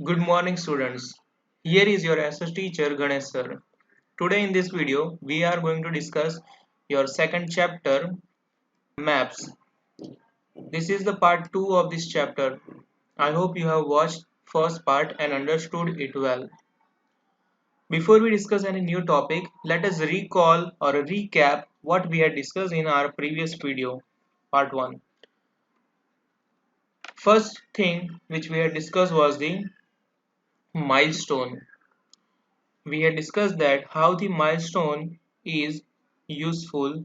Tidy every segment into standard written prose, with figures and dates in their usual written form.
Good morning students. Here is your SS teacher Ganesh sir. Today in this video we are going to discuss your second chapter maps. This is the part 2 of this chapter. I hope you have watched first part and understood it well. Before we discuss any new topic, let us recall or recap what we had discussed in our previous video, part 1. First thing which we had discussed was the milestone. We had discussed that how the milestone is useful.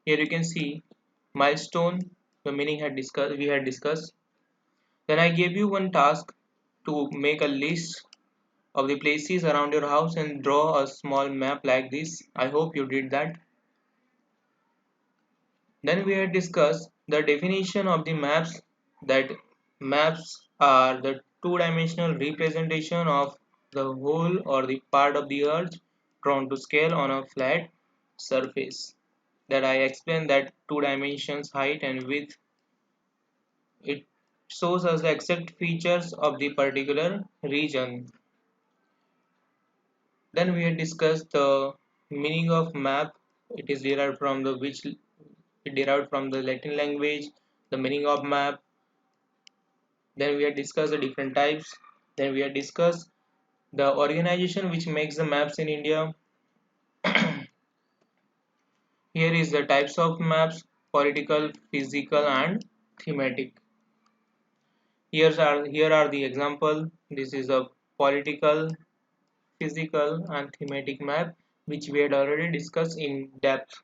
Here you can see milestone, the meaning had discussed we had discussed. Then I gave you one task to make a list of the places around your house and draw a small map like this. I hope you did that. Then we had discussed the definition of the maps, that maps are the two-dimensional representation of the whole or the part of the earth drawn to scale on a flat surface. That I explained that two dimensions, height and width, it shows us the exact features of the particular region. Then we had discussed the meaning of map. It is derived from the Latin language, the meaning of map. Then we had discussed the different types. Then we had discussed the organization which makes the maps in India. Here is the types of maps: political, physical and thematic. Here are the example. This is a political, physical and thematic map which we had already discussed in depth.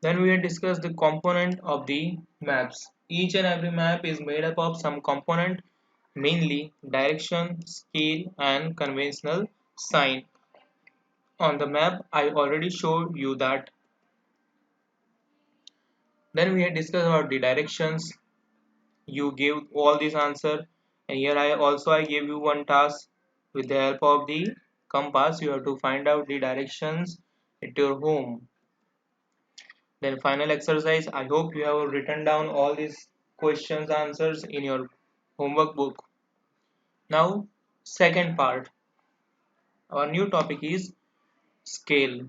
Then we had discussed the component of the maps. Each and every map is made up of some component, mainly direction, scale and conventional sign. On the map I already showed you that. Then we had discussed about the directions. You gave all this answer, and here I gave you one task. With the help of the compass you have to find out the directions at your home. Then final exercise, I hope you have written down all these questions answers in your homework book. Now second part, our new topic is scale.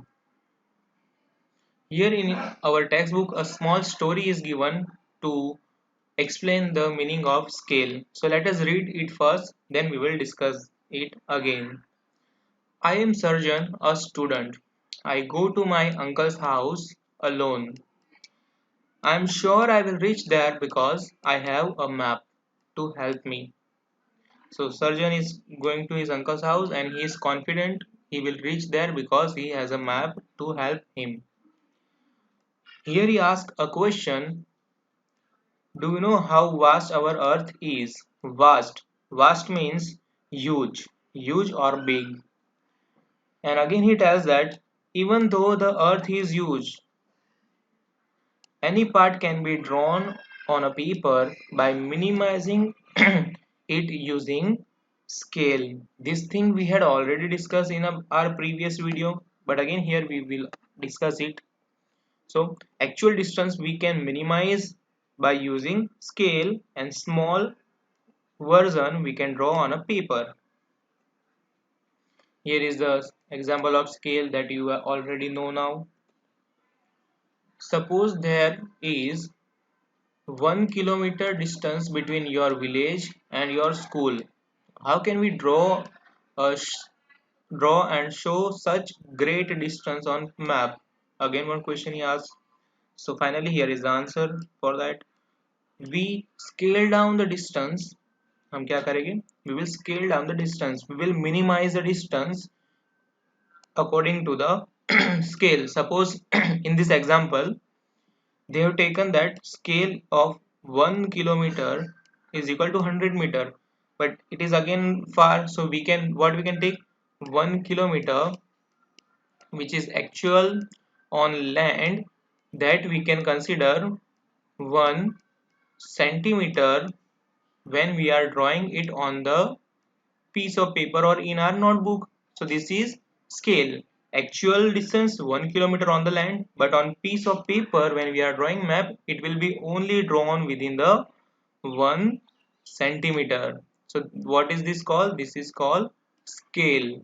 Here in our textbook a small story is given to explain the meaning of scale. So let us read it first, then we will discuss it again. I am Sarjan, a student. I go to my uncle's house alone. I am sure I will reach there because I have a map to help me. So Sarjan is going to his uncle's house and he is confident he will reach there because he has a map to help him. Here he asks a question. Do you know how vast our earth is? Vast. Vast means huge. Huge or big. And again he tells that even though the earth is huge, any part can be drawn on a paper by minimizing it using scale. This thing we had already discussed in our previous video, but again here we will discuss it. So actual distance we can minimize by using scale, and small version we can draw on a paper. Here is the example of scale that you already know now. Suppose there is 1 kilometer distance between your village and your school. How can we a draw and show such great distance on map? Again one question he asks. So finally here is the answer for that. We scale down the distance. हम क्या करेंगे? We will scale down the distance. We will minimize the distance according to the scale. Suppose in this example they have taken that scale of 1 kilometer is equal to 100 meter, but it is again far, so we can take 1 kilometer which is actual on land, that we can consider 1 centimeter when we are drawing it on the piece of paper or in our notebook. So this is scale. Actual distance 1 kilometer on the land, but on piece of paper when we are drawing map it will be only drawn within the 1 centimeter. So what is this called? This is called scale.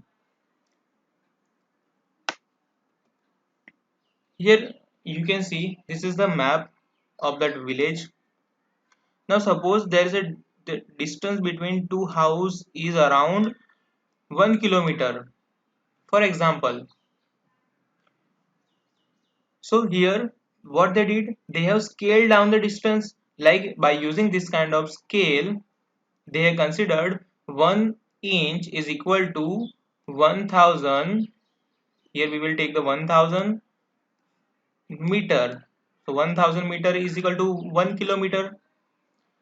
Here you can see this is the map of that village. Now suppose there is a the distance between two houses is around 1 kilometer, for example. So here what they did, they have scaled down the distance, like by using this kind of scale they have considered 1 inch is equal to 1000. Here we will take the 1000 meter. So 1000 meter is equal to 1 kilometer.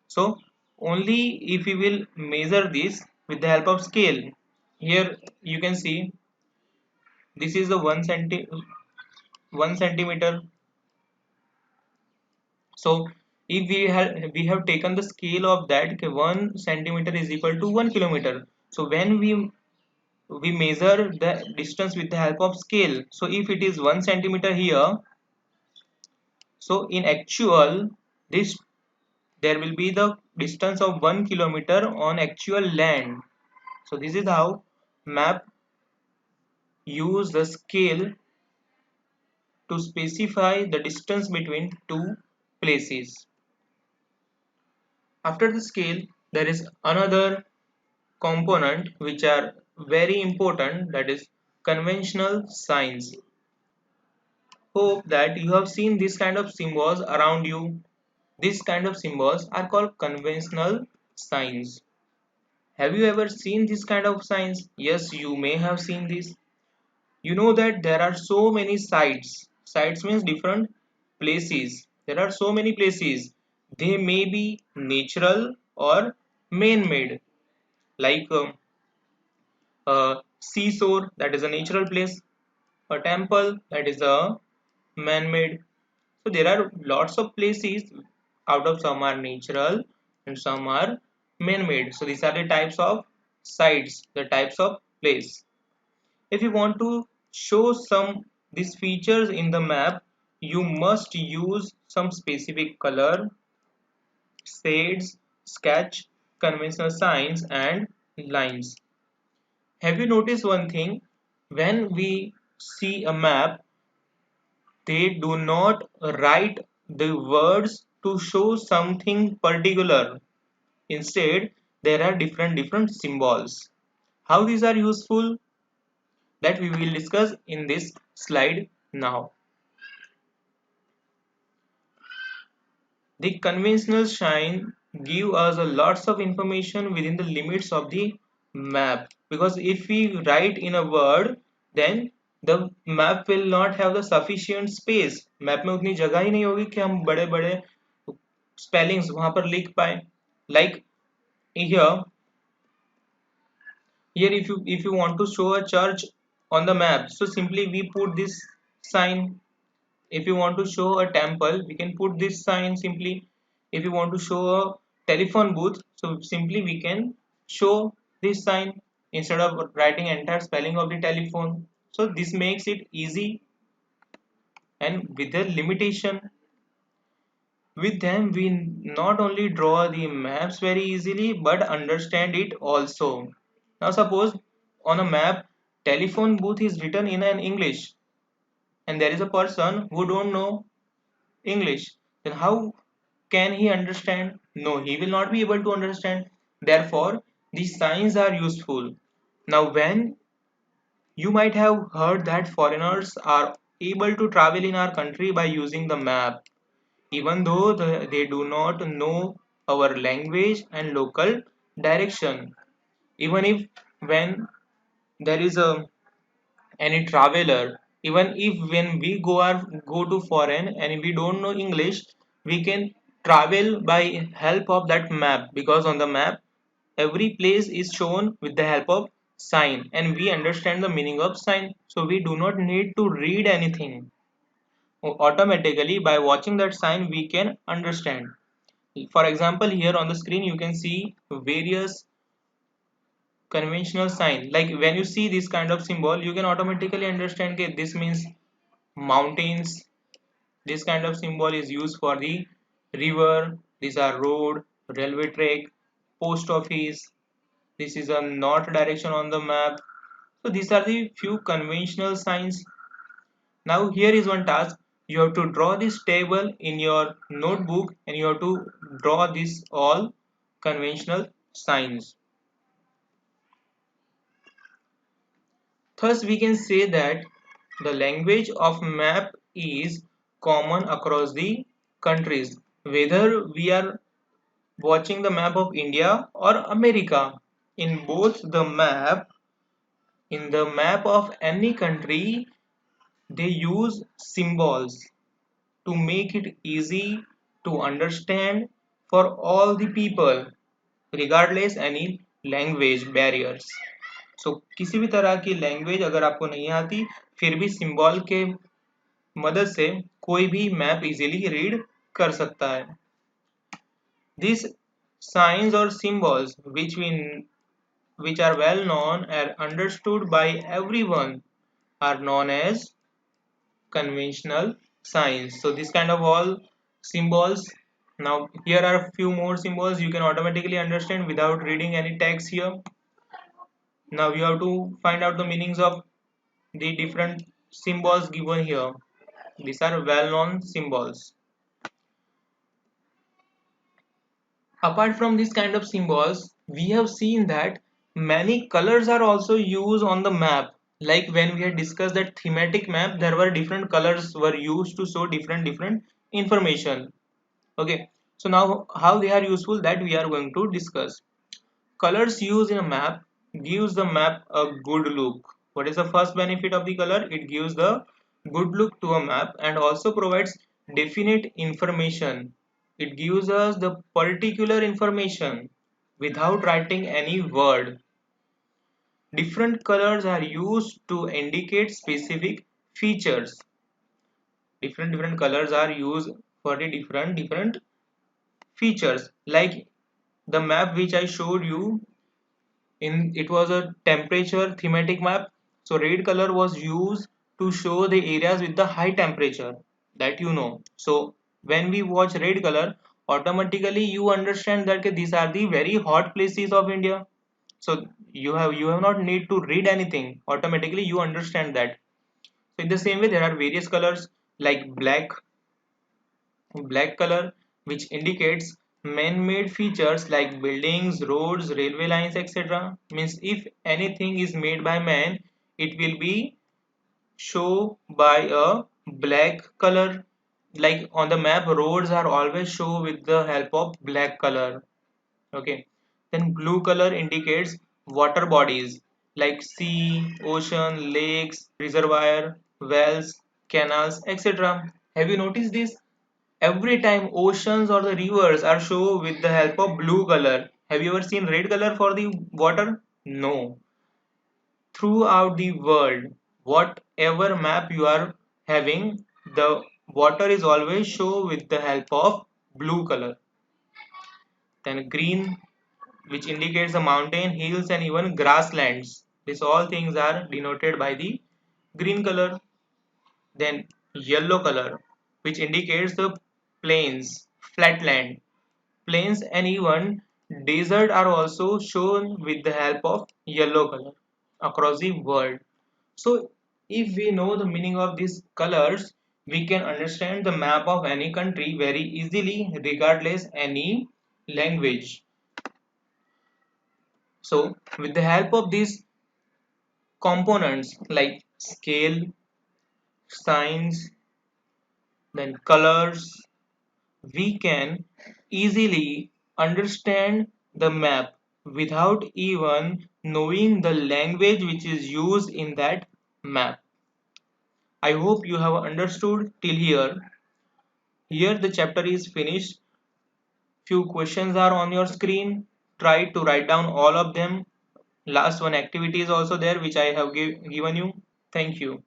So only if we will measure this with the help of scale. Here you can see this is the 1 centimeter. So if we have taken the scale of that, okay, 1 centimeter is equal to 1 kilometer. So when we measure the distance with the help of scale, so if it is 1 centimeter here, so in actual this there will be the distance of 1 kilometer on actual land. So this is how map use the scale to specify the distance between two places. After the scale, there is another component which are very important, that is conventional signs. Hope that you have seen this kind of symbols around you. These kind of symbols are called conventional signs. Have you ever seen this kind of signs? Yes, you may have seen this. You know that there are so many sites. Sites means different places. There are so many places. They may be natural or man-made. Like a seashore, that is a natural place. A temple, that is a man-made. So there are lots of places. Out of some are natural and some are man-made. So these are the types of sites, the types of place. If you want to show some these features in the map, you must use some specific color, shades, sketch, conventional signs and lines. Have you noticed one thing? When we see a map, they do not write the words to show something particular. Instead, there are different symbols. How these are useful? That we will discuss in this slide now. The conventional sign give us a lots of information within the limits of the map, because if we write in a word then the map will not have the sufficient space. Map में उतनी जगह ही नहीं होगी कि हम बड़े बड़े spellings वहां पर लिख पाए. Like here, if you want to show a church on the map, so simply we put this sign. If you want to show a temple, we can put this sign simply. If you want to show a telephone booth, so simply we can show this sign instead of writing entire spelling of the telephone. So this makes it easy, and with the limitation, with them we not only draw the maps very easily but understand it also. Now suppose on a map telephone booth is written in an English, and there is a person who don't know English, then how can he understand? No, he will not be able to understand. Therefore, these signs are useful. Now, when you might have heard that foreigners are able to travel in our country by using the map, even though they do not know our language and local direction. Even if when there is a any traveler, even if when we go to foreign and we don't know English, we can travel by help of that map, because on the map every place is shown with the help of sign and we understand the meaning of sign, so we do not need to read anything. Automatically by watching that sign we can understand. For example, here on the screen you can see various conventional sign. Like when you see this kind of symbol, you can automatically understand that this means mountains. This kind of symbol is used for the river. These are road, railway track, post office. This is a north direction on the map. So these are the few conventional signs. Now here is one task. You have to draw this table in your notebook and you have to draw this all conventional signs. Thus we can say that the language of map is common across the countries. Whether we are watching the map of India or America, in both the map, in the map of any country, they use symbols to make it easy to understand for all the people regardless any language barriers. So किसी भी तरह की language अगर आपको नहीं आती फिर भी सिंबल के मदद से कोई भी मैप इजीली रीड कर सकता है. These signs or symbols which are well known and understood by everyone are known as conventional signs. So this kind of all symbols. Now here are a few more symbols you can automatically understand without reading any text here. Now you have to find out the meanings of the different symbols given here. These are well-known symbols. Apart from this kind of symbols, we have seen that many colors are also used on the map. Like when we had discussed that thematic map, there were different colors were used to show different information. Okay, so now how they are useful that we are going to discuss. Colors used in a map gives the map a good look. What is the first benefit of the color? It gives the good look to a map and also provides definite information. It gives us the particular information without writing any word. Different colors are used to indicate specific features. Different colors are used for the different features. Like the map which I showed you, in it was a temperature thematic map. So red color was used to show the areas with the high temperature, that you know. So when we watch red color, automatically you understand that okay, these are the very hot places of India. So you have not need to read anything, automatically you understand that. So in the same way there are various colors like black color which indicates man-made features like buildings, roads, railway lines, etc. Means if anything is made by man, it will be shown by a black color. Like on the map, roads are always shown with the help of black color. Okay. Then blue color indicates water bodies like sea, ocean, lakes, reservoir, wells, canals, etc. Have you noticed this? Every time oceans or the rivers are shown with the help of blue color. Have you ever seen red color for the water? No. Throughout the world, whatever map you are having, the water is always shown with the help of blue color. Then green, which indicates the mountain, hills and even grasslands. These all things are denoted by the green color. Then yellow color, which indicates the plains, flatland. Plains and even desert are also shown with the help of yellow color across the world. So if we know the meaning of these colors, we can understand the map of any country very easily regardless any language. So with the help of these components like scale, signs, then colors, we can easily understand the map without even knowing the language which is used in that map. I hope you have understood till here. Here the chapter is finished. Few questions are on your screen. Try to write down all of them. Last one activity is also there which I have given you. Thank you.